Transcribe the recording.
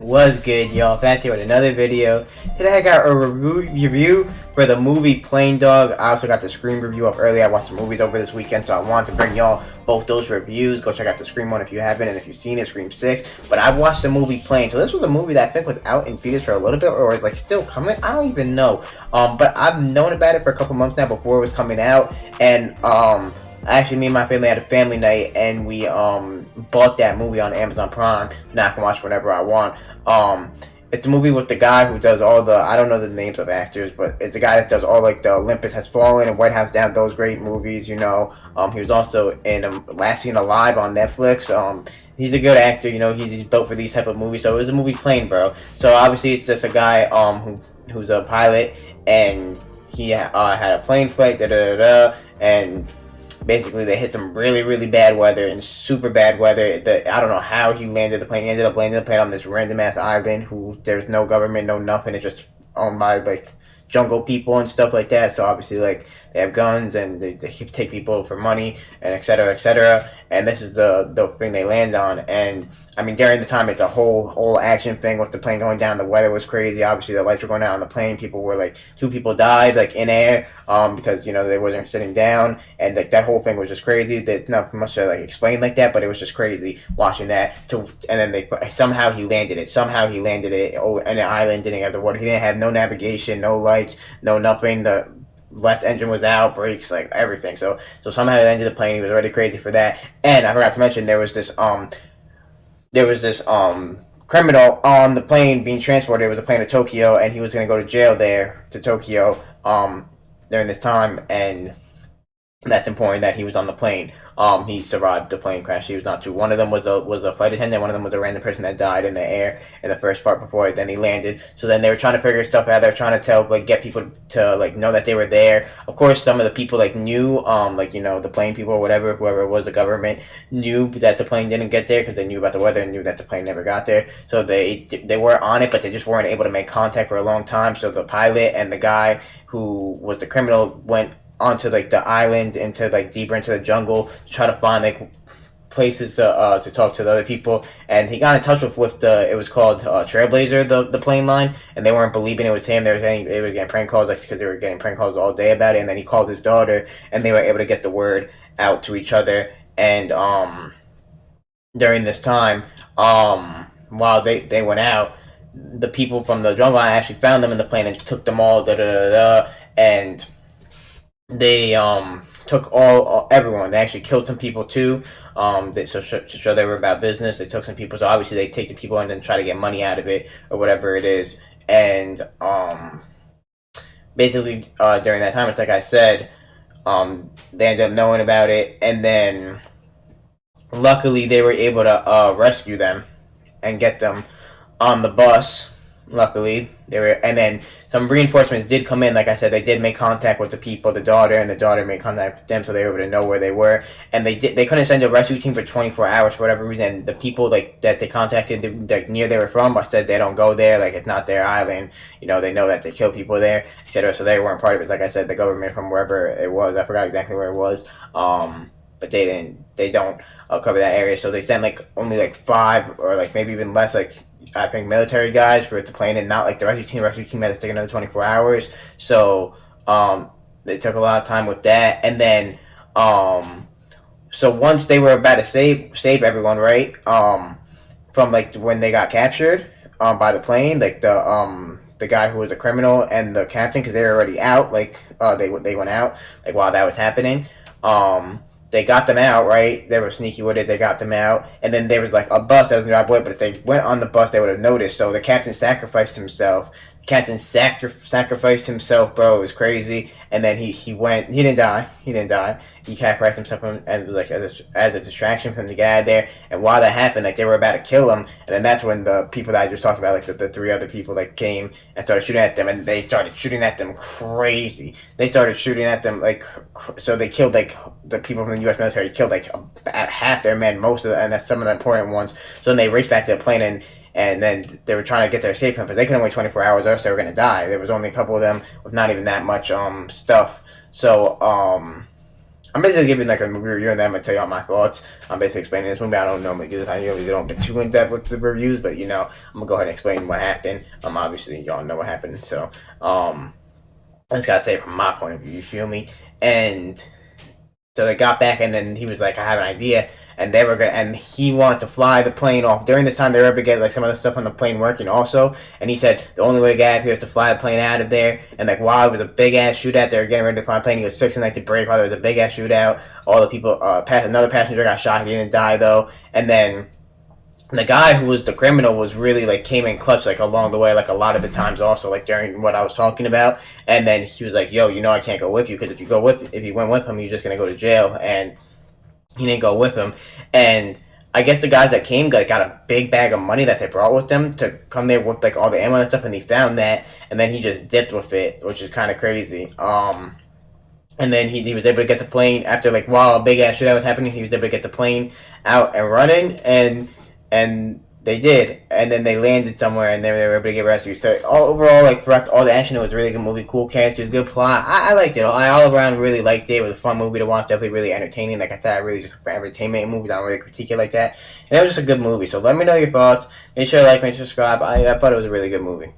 Was good, y'all? Back here with another video. Today I got a review for the movie Plane Dog. I also got the Scream review up early. I watched some movies over this weekend, so I wanted to bring y'all both those reviews. Go check out the Scream one if you haven't, and if you've seen it, Scream 6. But I watched the movie Plane. So this was a movie that I think was out in theaters for a little bit, or is like still coming. I don't even know. But I've known about it for a couple months now before it was coming out, and actually, me and my family had a family night, and we bought that movie on Amazon Prime. Now I can watch whenever I want. It's the movie with the guy who does all the, I don't know the names of actors, but it's the guy that does all like the Olympus Has Fallen and White House Down, those great movies. He was also in Last Seen Alive on Netflix. He's a good actor. He's built for these type of movies. So it was a movie Plane, bro. So obviously it's just a guy who's a pilot, and he had a plane flight, and basically they hit some really, really bad weather and super bad weather. I don't know how he landed the plane. He ended up landing the plane on this random ass island who there's no government, no nothing. It's just owned by like jungle people and stuff like that. So obviously like they have guns and they take people for money and et cetera, et cetera. And this is the thing they land on. And I mean, during the time, it's a whole action thing with the plane going down. The weather was crazy. Obviously, the lights were going out on the plane. People were like, 2 people died like in air because they wasn't sitting down, and like that whole thing was just crazy. There's not much to like explain like that, but it was just crazy watching that. And then somehow he landed it. Somehow he landed it. Oh, and the island didn't have the water. He didn't have no navigation, no lights, no nothing. The left engine was out, brakes, like everything. So somehow he landed the plane. He was already crazy for that. And I forgot to mention there was this criminal on the plane being transported. It was a plane to Tokyo, and he was going to go to jail there to Tokyo during this time, and that's important that he was on the plane. He survived the plane crash. He was not too. One of them was a flight attendant. One of them was a random person that died in the air in the first part before then he landed. So then they were trying to figure stuff out. They were trying to get people to like know that they were there. Of course, some of the people like knew, the plane people or whatever, whoever it was, the government knew that the plane didn't get there because they knew about the weather and knew that the plane never got there. So they were on it, but they just weren't able to make contact for a long time. So the pilot and the guy who was the criminal went onto like the island into like deeper into the jungle to try to find like places to talk to the other people, and he got in touch with it was called Trailblazer, the plane line, and they weren't believing it was him. They were getting prank calls like because they were getting prank calls all day about it, and then he called his daughter, and they were able to get the word out to each other. And during this time, while they went out, the people from the jungle actually found them in the plane and took them all and they took everyone. They actually killed some people too. To show they were about business, they took some people. So obviously they take the people and then try to get money out of it or whatever it is. And basically during that time, it's like I said, they ended up knowing about it, and then luckily they were able to rescue them and get them on the bus. Luckily, and then some reinforcements did come in. Like I said, they did make contact with the people, the daughter, and the daughter made contact with them, so they were able to know where they were. And they couldn't send a rescue team for 24 hours for whatever reason. The people like that they contacted, like near they were from, said they don't go there. Like it's not their island. They know that they kill people there, etc. So they weren't part of it. Like I said, the government from wherever it was, I forgot exactly where it was. But they don't cover that area. So they sent like only like 5 or like maybe even less like I think military guys for it to plane, and not like the rescue team. The rescue team had to take another 24 hours. So they took a lot of time with that, and then so once they were about to save everyone, right? From like when they got captured by the plane, like the guy who was a criminal and the captain, because they were already out. Like they went out like while that was happening. They got them out, right? They were sneaky with it. They got them out. And then there was like a bus that was nearby, but if they went on the bus, they would have noticed. So the captain sacrificed himself. The captain sacrificed himself, bro. It was crazy. And then he went. He didn't die. He sacrificed himself as like as a distraction for him to get out of there. And while that happened, like they were about to kill him. And then that's when the people that I just talked about, like the 3 other people, like came and started shooting at them. And they started shooting at them crazy. They started shooting at them like so. They killed like the people from the U.S. military. Killed like half their men, most of and that's some of the important ones. So then they raced back to the plane and then they were trying to get their escape plan, but they couldn't wait 24 hours or else they were going to die. There was only a couple of them with not even that much stuff. So I'm basically giving like a movie review, and then I'm gonna tell you all my thoughts. I'm basically explaining this movie. I don't normally do this. I usually don't get too in depth with the reviews, but I'm gonna go ahead and explain what happened. Obviously y'all know what happened, so I just gotta say it from my point of view. You feel me? And so they got back, and then he was like, "I have an idea," and they were gonna, and he wanted to fly the plane off. During this time, they were able to get like some of the stuff on the plane working also. And he said the only way to get out of here is to fly the plane out of there. And like while it was a big ass shootout, they were getting ready to fly the plane. He was fixing like the brake while there was a big ass shootout. All the people, another passenger got shot. He didn't die though. And then the guy who was the criminal was really like came in clutch like along the way, like a lot of the times also like during what I was talking about. And then he was like, "Yo, I can't go with you because if you went with him, you're just gonna go to jail." And he didn't go with him. And I guess the guys that came like, got a big bag of money that they brought with them to come there with like all the ammo and stuff, and he found that, and then he just dipped with it, which is kind of crazy. And then he was able to get the plane after like while a big ass shootout was happening. He was able to get the plane out and running, and they did, and then they landed somewhere, and they were able to get rescued. So overall, like throughout all the action, it was a really good movie, cool characters, good plot. I liked it. I all around really liked it. It was a fun movie to watch, definitely really entertaining. Like I said, I really just for entertainment movies. I don't really critique it like that, and it was just a good movie. So let me know your thoughts. Make sure to like, make sure to subscribe. I thought it was a really good movie.